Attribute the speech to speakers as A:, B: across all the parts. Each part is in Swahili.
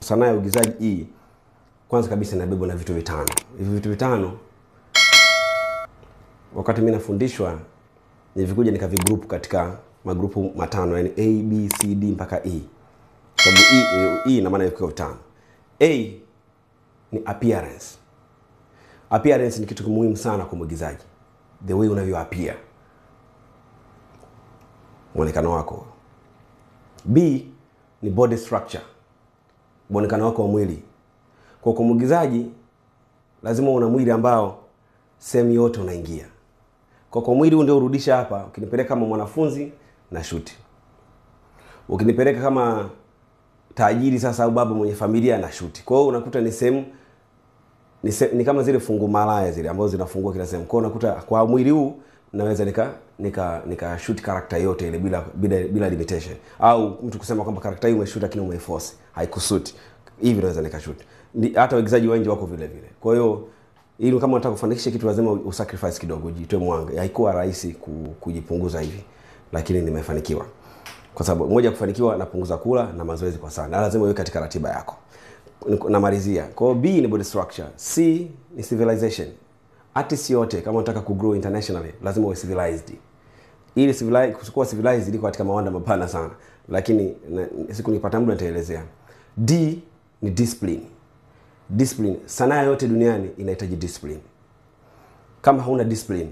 A: sanaa ya uigizaji hii kwanza kabisa inabebwa na vitu vitano. Hivi vitu vitano wakati mimi nafundishwa nilikuja nikavigroup katika magrupu matano, yani A, B, C, D mpaka E. Sababu E ina maana iko vitano. A ni appearance. Appearance ni kitu muhimu sana kwa mwigizaji. The way unavyo appear. Muonekano wako. B ni body structure. Muonekano wako wa mwili. Kwa mwigizaji lazima una mwili ambao sehemu yote unaingia. Kwa mwili ndio urudisha hapa. Ukinipeleka kama mwanafunzi na shoot. Ukinipeleka kama tajiri sasa au baba mwenye familia na shoot. Kwa hiyo unakuta ni sehemu ni kama zile fungu malaya zile ambazo zinafungua kila sehemu. Kwa hiyo unakuta kwa mwili huu naweza nika shoot character yote ile bila limitation. Au mtu kusema kwamba character hii umeshoot lakini umeiforce, haikusuit. Hivi naweza nika shoot. Hata waigizaji wengi wako vile vile. Kwa hiyo ili kama unataka kufanikisha kitu lazima usacrifice kidogo, jitoe mwanga. Haikuwa rahisi kujipunguza hivi, lakini nimefanikiwa. Kwa sababu moja, kufanikiwa napunguza kula na mazoezi kwa sana. Lazima uwe katika ratiba yako. Namalizia. Kwa hiyo B ni body structure, C ni civilization. Artist yote kama unataka kugrow internationally lazima uwe civilized. Ili kuwa civilized liko katika mawanda mapana sana, lakini siku nikipata muda nitaelezea. D ni discipline. Discipline, sanaa yote duniani inahitaji discipline. Kama hauna discipline,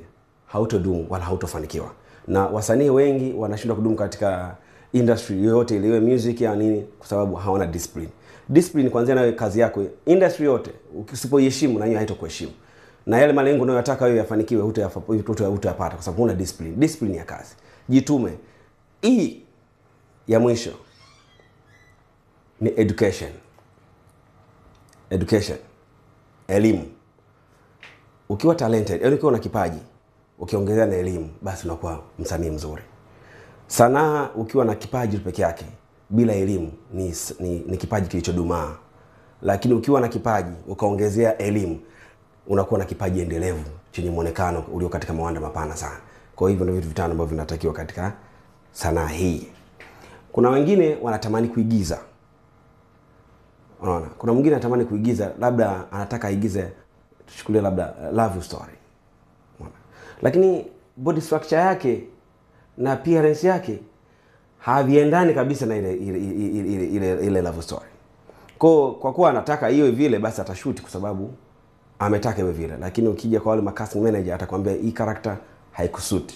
A: hautodumu wala hautofanikiwa. Na wasanii wengi wanashindwa kudumu katika industry yoyote ile, iwe music ya nini, kwa sababu hawana discipline. Discipline kuanzia nawe kazi yako, industry yote usipoiheshimu na hiyo haitokuheshimu. Na yale malengo unayotaka wewe yafanikiwe hutayapata kwa sababu huna discipline. Discipline ya kazi. Jitume. E ya mwisho ni education. Education. Elimu. Ukiwa talented, yani ukiwa na kipaji, ukiongezea na elimu, basi unakuwa msanii mzuri. Sanaa ukiwa na kipaji peke yake bila elimu ni kipaji kilichodumaa. Lakini ukiwa na kipaji ukaongezea elimu, unakuwa na kipaji endelevu chenye muonekano ulio katika mawanda mapana sana. Kwa hivyo ndio vitu vitano ambavyo vinatakiwa katika sanaa hii. Kuna wengine wanatamani kuigiza. Unaona, kuna mwingine anatamani kuigiza, labda anataka aigize, tuchukulie labda love story. Unaona. Lakini body structure yake na appearance yake haviendani kabisa na ile love story. Kwa kuwa anataka hiyo vile, basi atashoot kwa sababu ametaka iwe vile. Lakini ukija kwa wale casting manager atakwambia hii character haikusuit.